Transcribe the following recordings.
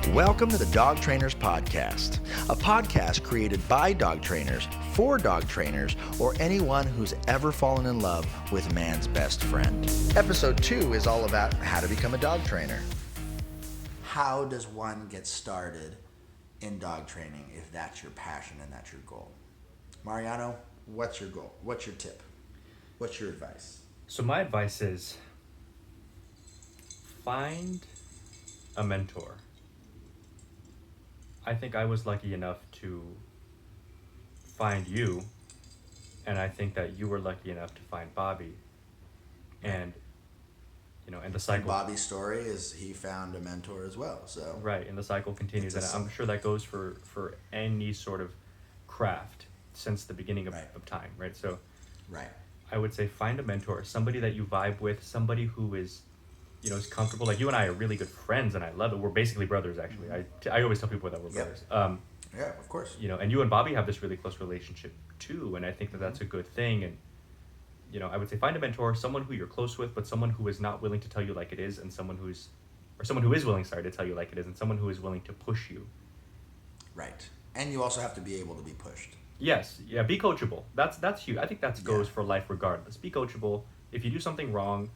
Welcome to the Dog Trainers Podcast, a podcast created by dog trainers for dog trainers or anyone who's ever fallen in love with man's best friend. Episode 2 is all about how to become a dog trainer. How does one get started in dog training if that's your passion and that's your goal? Mariano, what's your goal? What's your tip? What's your advice? So my advice is find a mentor. I think I was lucky enough to find you, and I think that you were lucky enough to find Bobby. And and the cycle. Bobby's story is he found a mentor as well. So right, and the cycle continues, and I'm sure that goes for any sort of craft since the beginning of time, right? So I would say find a mentor, somebody that you vibe with, somebody who is is comfortable. Like you and I are really good friends, and I love it. We're basically brothers, actually. I always tell people that we're brothers. Yeah, of course. And you and Bobby have this really close relationship too, and I think that that's a good thing. And I would say find a mentor, someone who you're close with, but someone who is not willing to tell you like it is, and someone who is willing, to tell you like it is, and someone who is willing to push you. Right, and you also have to be able to be pushed. Yes, yeah, be coachable. That's huge. I think that goes for life regardless. Be coachable. If you do something wrong,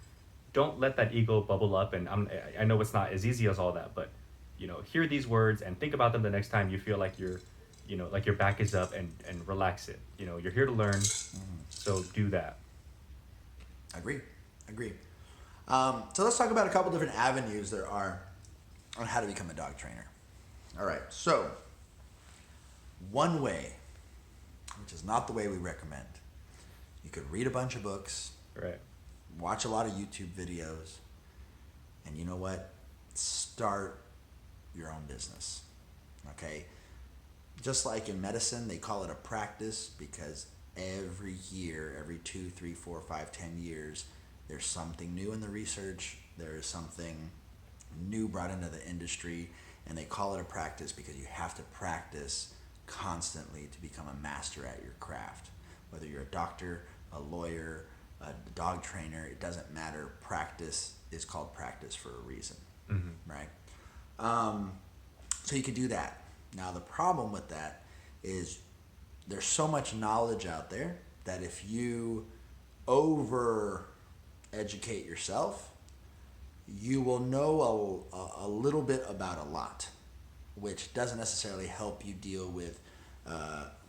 don't let that ego bubble up. And I know it's not as easy as all that, but hear these words and think about them the next time you feel like you're, like your back is up, and relax it. You're here to learn, so do that. Agree. So let's talk about a couple different avenues there are on how to become a dog trainer. All right. So one way, which is not the way we recommend, you could read a bunch of books. Right. Watch a lot of YouTube videos, and you know what? Start your own business, okay? Just like in medicine, they call it a practice because every year, every 2, 3, 4, 5, 10 years, there's something new in the research. There is something new brought into the industry, and they call it a practice because you have to practice constantly to become a master at your craft. Whether you're a doctor, a lawyer, a dog trainer, it doesn't matter. Practice is called practice for a reason, right? So you could do that. Now the problem with that is there's so much knowledge out there that if you over educate yourself, you will know a little bit about a lot, which doesn't necessarily help you deal with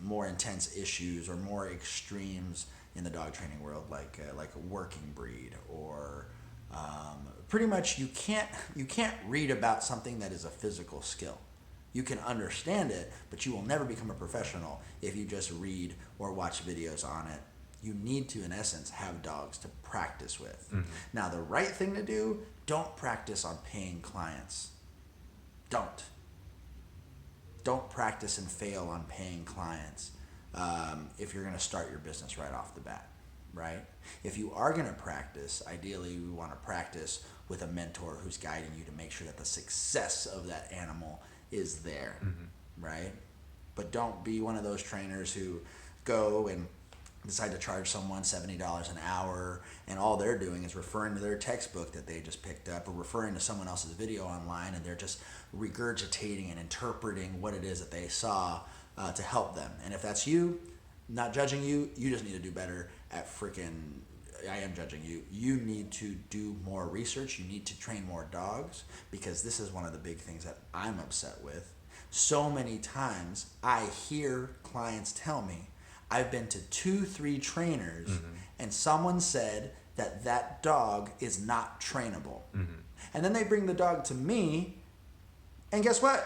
more intense issues or more extremes in the dog training world, like a working breed, or pretty much you can't read about something that is a physical skill. You can understand it, but you will never become a professional if you just read or watch videos on it. You need to, in essence, have dogs to practice with. Now, the right thing to do, don't practice on paying clients. Don't practice and fail on paying clients. If you're going to start your business right off the bat, right? If you are going to practice, ideally we want to practice with a mentor who's guiding you to make sure that the success of that animal is there, right? But don't be one of those trainers who go and decide to charge someone $70 an hour, and all they're doing is referring to their textbook that they just picked up, or referring to someone else's video online, and they're just regurgitating and interpreting what it is that they saw to help them. And if that's you, not judging you, you just need to do better at I am judging you. You need to do more research. You need to train more dogs, because this is one of the big things that I'm upset with. So many times I hear clients tell me, I've been to 2, 3 trainers, and someone said that dog is not trainable. And then they bring the dog to me, and guess what?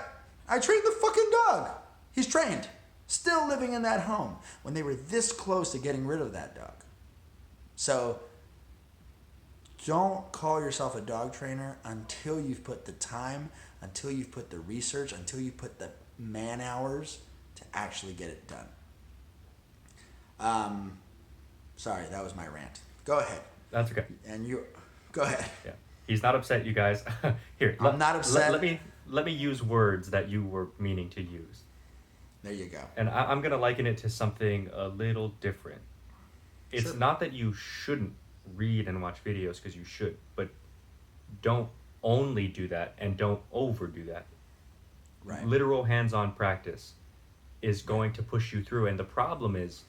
I trained the fucking dog. He's trained, still living in that home, when they were this close to getting rid of that dog. So don't call yourself a dog trainer until you've put the time, until you've put the research, until you put the man hours to actually get it done. Sorry, that was my rant. Go ahead. That's okay. And you, go ahead. Yeah, he's not upset, you guys. Here, I'm not upset. Let me use words that you were meaning to use. There you go. And I'm gonna liken it to something a little different. It's not that you shouldn't read and watch videos, because you should, but don't only do that and don't overdo that. Right. literal hands-on practice is going to push you through. And the problem is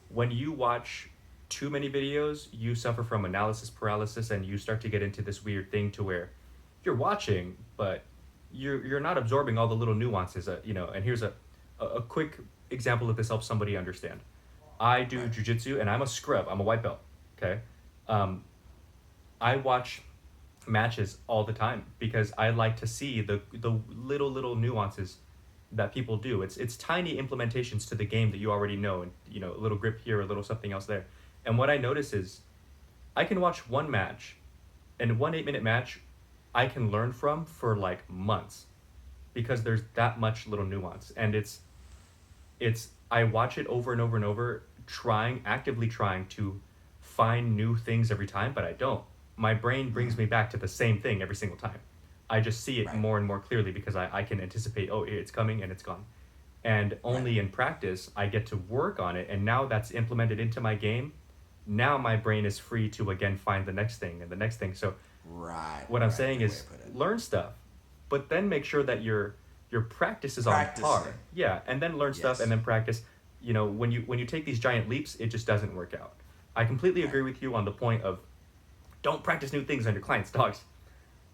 when you watch too many videos, you suffer from analysis paralysis, and you start to get into this weird thing to where you're watching, but you're not absorbing all the little nuances. And here's a quick example if this helps somebody understand. I do Right. jujitsu, and I'm a scrub. I'm a white belt. Okay, um, I watch matches all the time because I like to see the little nuances that people do. It's tiny implementations to the game that you already know, and a little grip here, a little something else there. And what I notice is I can watch one match, and one 8-minute match I can learn from for like months because there's that much little nuance. And it's I watch it over and over and over, actively trying to find new things every time, but I don't. My brain brings me back to the same thing every single time. I just see it Right. more and more clearly because I can anticipate, oh, it's coming and it's gone. And Right. only in practice I get to work on it, and now that's implemented into my game. Now my brain is free to again find the next thing and the next thing. So Right. what I'm Right. saying Good way is to put it. learn stuff, but then make sure that your practice is on par. Practicing. Yeah, and then learn stuff and Yes. then practice. When you take these giant leaps, it just doesn't work out. I completely Right. agree with you on the point of don't practice new things on your clients' dogs.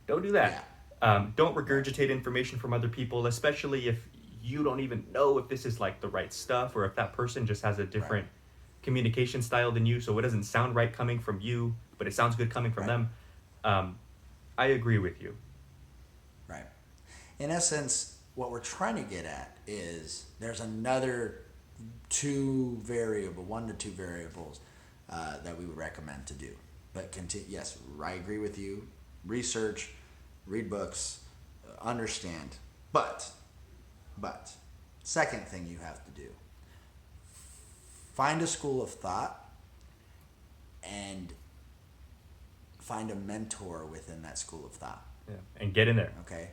Don't do Yeah. that. Don't Right. regurgitate information from other people, especially if you don't even know if this is like the right stuff or if that person just has a Right. different communication style than you, so it doesn't sound right coming from you, but it sounds good coming from Right. them. Um, I agree with you. Right. In essence, what we're trying to get at is there's another one to two variables that we would recommend to do. But yes, I agree with you. Research, read books, understand. But, second thing you have to do, find a school of thought and find a mentor within that school of thought. Yeah. And get in there. Okay,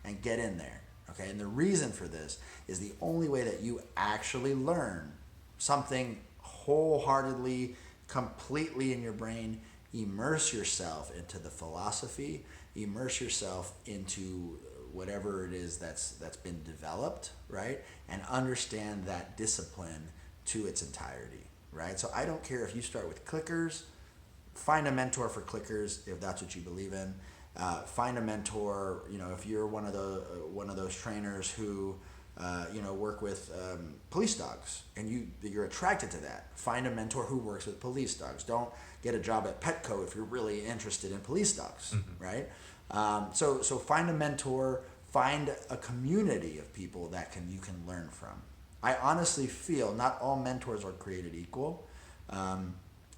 and get in there. Okay, and the reason for this is the only way that you actually learn something wholeheartedly, completely in your brain. Immerse yourself into the philosophy, immerse yourself into whatever it is that's been developed, right? And understand that discipline to its entirety, right? So I don't care if you start with clickers. Find a mentor for clickers if that's what you believe in. Find a mentor. If you're one of those trainers who work with police dogs and you're attracted to that. Find a mentor who works with police dogs. Don't get a job at Petco if you're really interested in police dogs, right? So find a mentor. Find a community of people that you can learn from. I honestly feel not all mentors are created equal.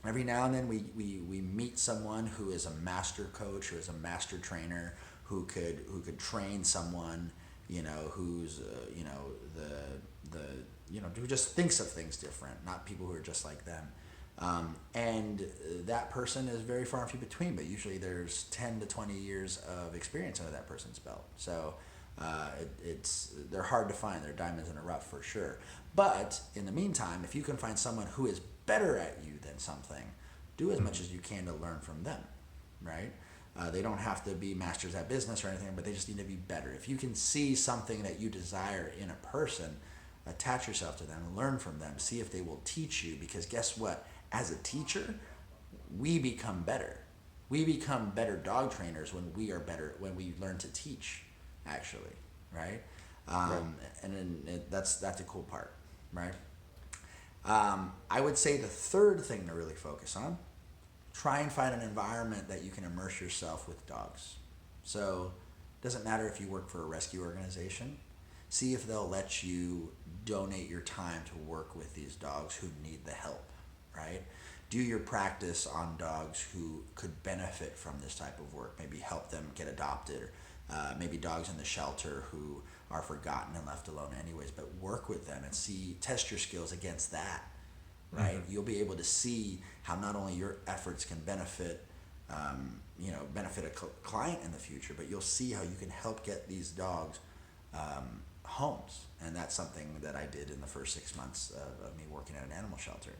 Every now and then we meet someone who is a master coach or is a master trainer who could train someone, who's who just thinks of things different, not people who are just like them. And that person is very far and few between, but usually there's 10 to 20 years of experience under that person's belt. So they're hard to find. They're diamonds in the rough for sure. But in the meantime, if you can find someone who is better at you than something, do as much as you can to learn from them, right? They don't have to be masters at business or anything, but they just need to be better. If you can see something that you desire in a person, attach yourself to them, learn from them, see if they will teach you, because guess what? As a teacher, we become better. We become better dog trainers when we learn to teach, actually, right? Right. And that's a cool part, right? I would say the third thing to really focus on, try and find an environment that you can immerse yourself with dogs. So it doesn't matter if you work for a rescue organization. See if they'll let you donate your time to work with these dogs who need the help, right? Do your practice on dogs who could benefit from this type of work. Maybe help them get adopted, or maybe dogs in the shelter who are forgotten and left alone anyways, but work with them and test your skills against that, right? You'll be able to see how not only your efforts can benefit a client in the future, but you'll see how you can help get these dogs homes. And that's something that I did in the first 6 months of me working at an animal shelter.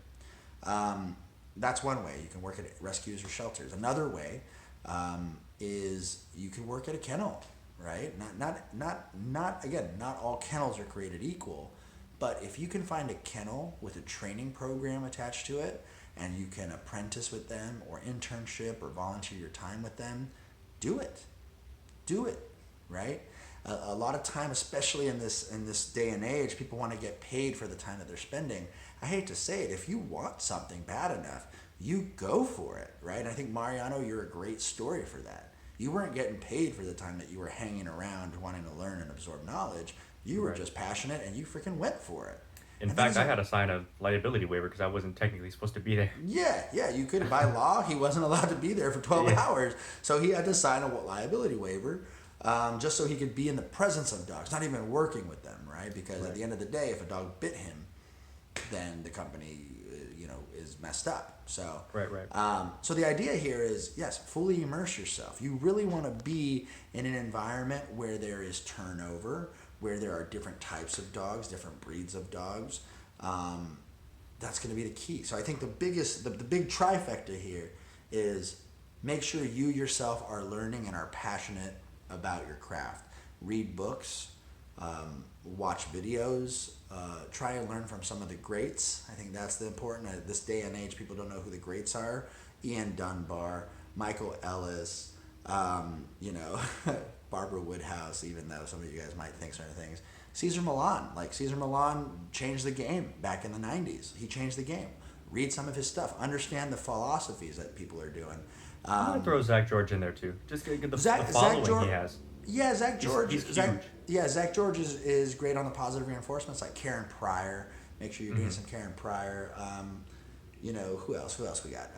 That's one way. You can work at rescues or shelters. Another way is you can work at a kennel, right? Not all kennels are created equal, but if you can find a kennel with a training program attached to it, and you can apprentice with them or internship or volunteer your time with them, do it. Do it, right? A lot of time, especially in this day and age, people want to get paid for the time that they're spending. I hate to say it, if you want something bad enough, you go for it, right? And I think, Mariano, you're a great story for that. You weren't getting paid for the time that you were hanging around wanting to learn and absorb knowledge. You were just passionate and you freaking went for it. In fact, I had to sign a liability waiver because I wasn't technically supposed to be there. Yeah, you could. By law, he wasn't allowed to be there for 12 hours. So he had to sign a liability waiver just so he could be in the presence of dogs, not even working with them, right? Because at the end of the day, if a dog bit him, then the company, is messed up. So, so the idea here is, yes, fully immerse yourself. You really want to be in an environment where there is turnover, where there are different types of dogs, different breeds of dogs. That's going to be the key. So I think the big trifecta here is make sure you yourself are learning and are passionate about your craft. Read books, watch videos, try and learn from some of the greats. I think that's the important. At this day and age, people don't know who the greats are. Ian Dunbar, Michael Ellis, Barbara Woodhouse, even though some of you guys might think certain things. Cesar Millan. Cesar Millan changed the game back in the 90s. He changed the game. Read some of his stuff. Understand the philosophies that people are doing. I'm going to throw Zach George in there too. Just get the following he has. Yeah, Zach George. He's huge. Zach George is great on the positive reinforcements, like Karen Pryor. Make sure you're doing some Karen Pryor. Who else we got?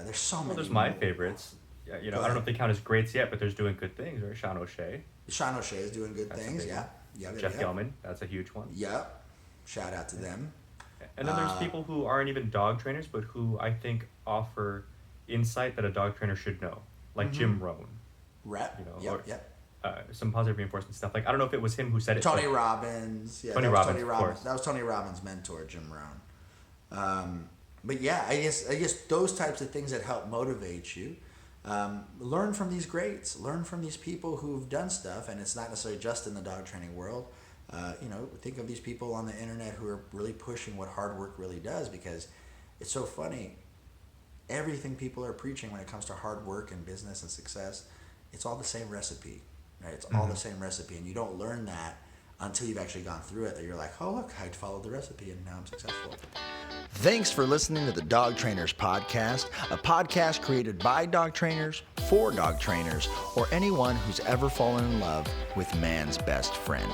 There's so many. Well, there's my favorites. I don't know if they count as greats yet, but there's doing good things, right? Sean O'Shea. Sean O'Shea is doing good things, yeah. Jeff Gelman, that's a huge one. Yep. Shout out to them. And then there's people who aren't even dog trainers, but who I think offer insight that a dog trainer should know, like Jim Rohn. Some positive reinforcement stuff. I don't know if it was him who said it. Tony Robbins. Yeah, Tony Robbins, of course. That was Tony Robbins' mentor, Jim Rohn. But yeah, I guess those types of things that help motivate you. Learn from these greats. Learn from these people who've done stuff, and it's not necessarily just in the dog training world. Think of these people on the internet who are really pushing what hard work really does, because it's so funny. Everything people are preaching when it comes to hard work and business and success, it's all the same recipe, right? It's all the same recipe, and you don't learn that until you've actually gone through it, that you're like, oh, look, I followed the recipe and now I'm successful. Thanks for listening to the Dog Trainers Podcast, a podcast created by dog trainers, for dog trainers, or anyone who's ever fallen in love with man's best friend.